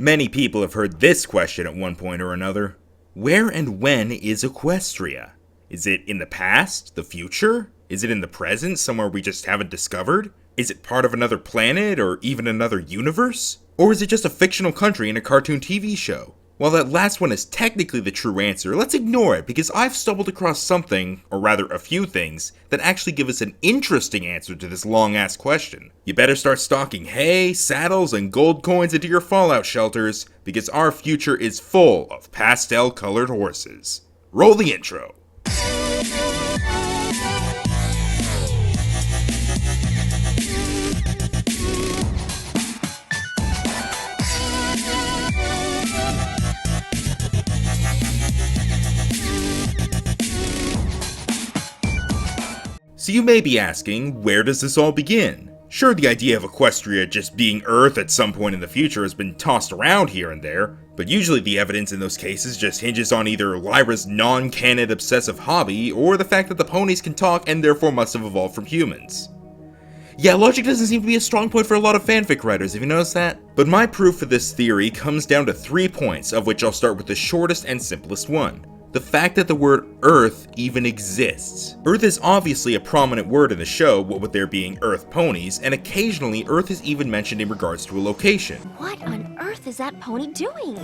Many people have heard this question at one point or another. Where and when is Equestria? Is it in the past? The future? Is it in the present, somewhere we just haven't discovered? Is it part of another planet, or even another universe? Or is it just a fictional country in a cartoon TV show? While that last one is technically the true answer, let's ignore it because I've stumbled across something, or rather a few things, that actually give us an interesting answer to this long-ass question. You better start stocking hay, saddles, and gold coins into your fallout shelters because our future is full of pastel-colored horses. Roll the intro. So you may be asking, where does this all begin? Sure, the idea of Equestria just being Earth at some point in the future has been tossed around here and there, but usually the evidence in those cases just hinges on either Lyra's non-canon obsessive hobby, or the fact that the ponies can talk and therefore must have evolved from humans. Yeah, logic doesn't seem to be a strong point for a lot of fanfic writers, have you noticed that? But my proof for this theory comes down to 3 points, of which I'll start with the shortest and simplest one. The fact that the word Earth even exists. Earth is obviously a prominent word in the show, what with there being Earth ponies, and occasionally Earth is even mentioned in regards to a location. What on earth is that pony doing?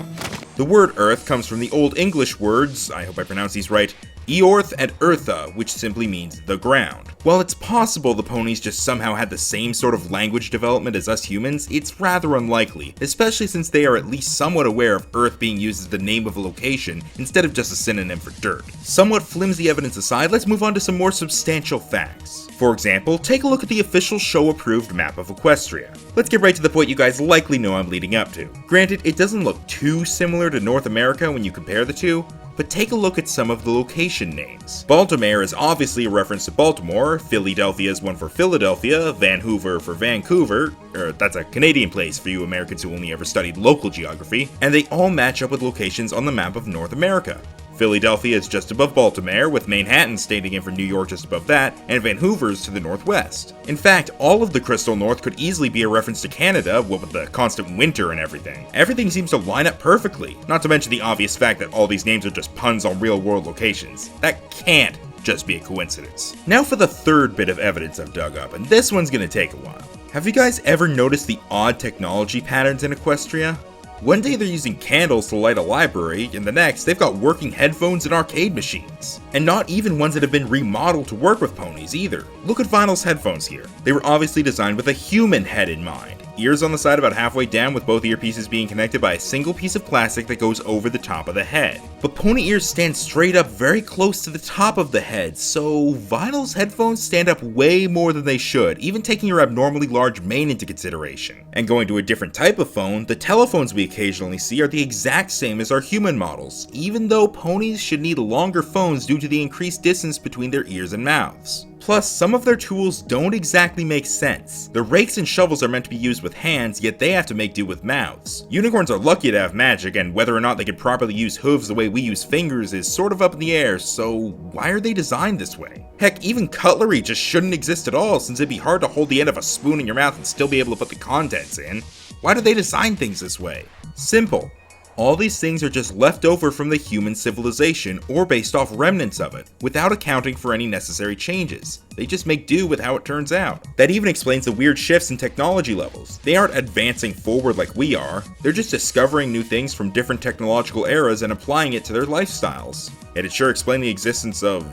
The word Earth comes from the Old English words, I hope I pronounce these right, Eorth and Eartha, which simply means the ground. While it's possible the ponies just somehow had the same sort of language development as us humans, it's rather unlikely, especially since they are at least somewhat aware of Earth being used as the name of a location instead of just a synonym for dirt. Somewhat flimsy evidence aside, let's move on to some more substantial facts. For example, take a look at the official show-approved map of Equestria. Let's get right to the point you guys likely know I'm leading up to. Granted, it doesn't look too similar to North America when you compare the two, but take a look at some of the location names. Baltimore is obviously a reference to Baltimore, Philadelphia is one for Philadelphia, Vancouver for Vancouver, that's a Canadian place for you Americans who only ever studied local geography, and they all match up with locations on the map of North America. Philadelphia is just above Baltimore, with Manhattan standing in for New York just above that, and Vancouver's to the northwest. In fact, all of the Crystal North could easily be a reference to Canada, what with the constant winter and everything. Everything seems to line up perfectly, not to mention the obvious fact that all these names are just puns on real-world locations. That can't just be a coincidence. Now for the third bit of evidence I've dug up, and this one's gonna take a while. Have you guys ever noticed the odd technology patterns in Equestria? One day they're using candles to light a library, and the next they've got working headphones and arcade machines. And not even ones that have been remodeled to work with ponies either. Look at Vinyl's headphones here. They were obviously designed with a human head in mind. Ears on the side about halfway down, with both earpieces being connected by a single piece of plastic that goes over the top of the head. But pony ears stand straight up very close to the top of the head, so Vinyl's headphones stand up way more than they should, even taking your abnormally large mane into consideration. And going to a different type of phone, the telephones we occasionally see are the exact same as our human models, even though ponies should need longer phones due to the increased distance between their ears and mouths. Plus, some of their tools don't exactly make sense. The rakes and shovels are meant to be used with hands, yet they have to make do with mouths. Unicorns are lucky to have magic, and whether or not they could properly use hooves the way we use fingers is sort of up in the air, so why are they designed this way? Heck, even cutlery just shouldn't exist at all, since it'd be hard to hold the end of a spoon in your mouth and still be able to put the contents in. Why do they design things this way? Simple. All these things are just left over from the human civilization or based off remnants of it, without accounting for any necessary changes. They just make do with how it turns out. That even explains the weird shifts in technology levels. They aren't advancing forward like we are, they're just discovering new things from different technological eras and applying it to their lifestyles. It'd sure explain the existence of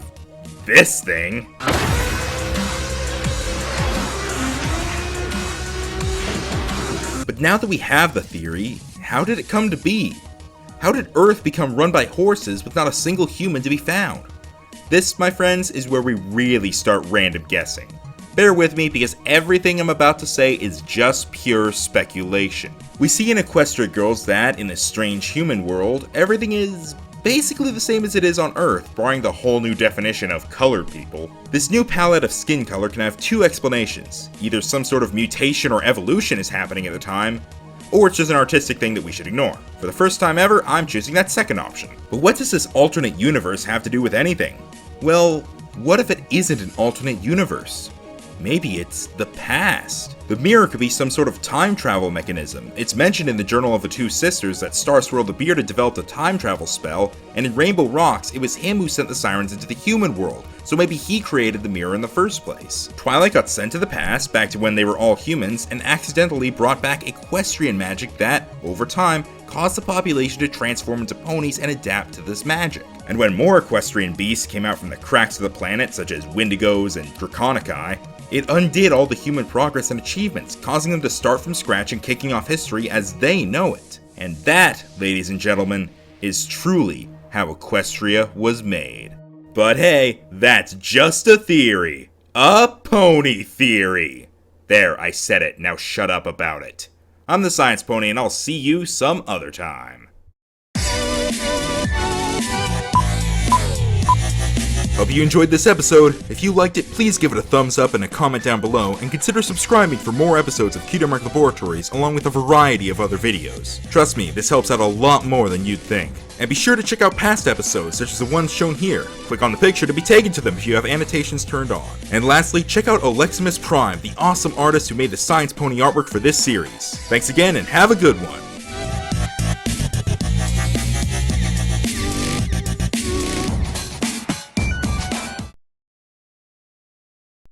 this thing. But now that we have the theory, how did it come to be? How did Earth become run by horses with not a single human to be found? This, my friends, is where we really start random guessing. Bear with me because everything I'm about to say is just pure speculation. We see in Equestria Girls that, in this strange human world, everything is basically the same as it is on Earth, barring the whole new definition of colored people. This new palette of skin color can have 2 explanations. Either some sort of mutation or evolution is happening at the time, or it's just an artistic thing that we should ignore. For the first time ever, I'm choosing that second option. But what does this alternate universe have to do with anything? Well, what if it isn't an alternate universe? maybe it's the past. The mirror could be some sort of time travel mechanism. It's mentioned in the Journal of the Two Sisters that Star Swirl the Beard had developed a time travel spell, and in Rainbow Rocks, it was him who sent the sirens into the human world, so maybe he created the mirror in the first place. Twilight got sent to the past, back to when they were all humans, and accidentally brought back equestrian magic that, over time, caused the population to transform into ponies and adapt to this magic. And when more equestrian beasts came out from the cracks of the planet, such as Wendigos and Draconici, it undid all the human progress and achievements, causing them to start from scratch and kicking off history as they know it. And that, ladies and gentlemen, is truly how Equestria was made. But hey, that's just a theory. A pony theory. There, I said it, now shut up about it. I'm the Science Pony, and I'll see you some other time. Hope you enjoyed this episode. If you liked it, please give it a thumbs up and a comment down below, and consider subscribing for more episodes of Cutie Mark Laboratories, along with a variety of other videos. Trust me, this helps out a lot more than you'd think. And be sure to check out past episodes, such as the ones shown here. Click on the picture to be taken to them if you have annotations turned on. And lastly, check out Aleximus Prime, the awesome artist who made the Science Pony artwork for this series. Thanks again, and have a good one!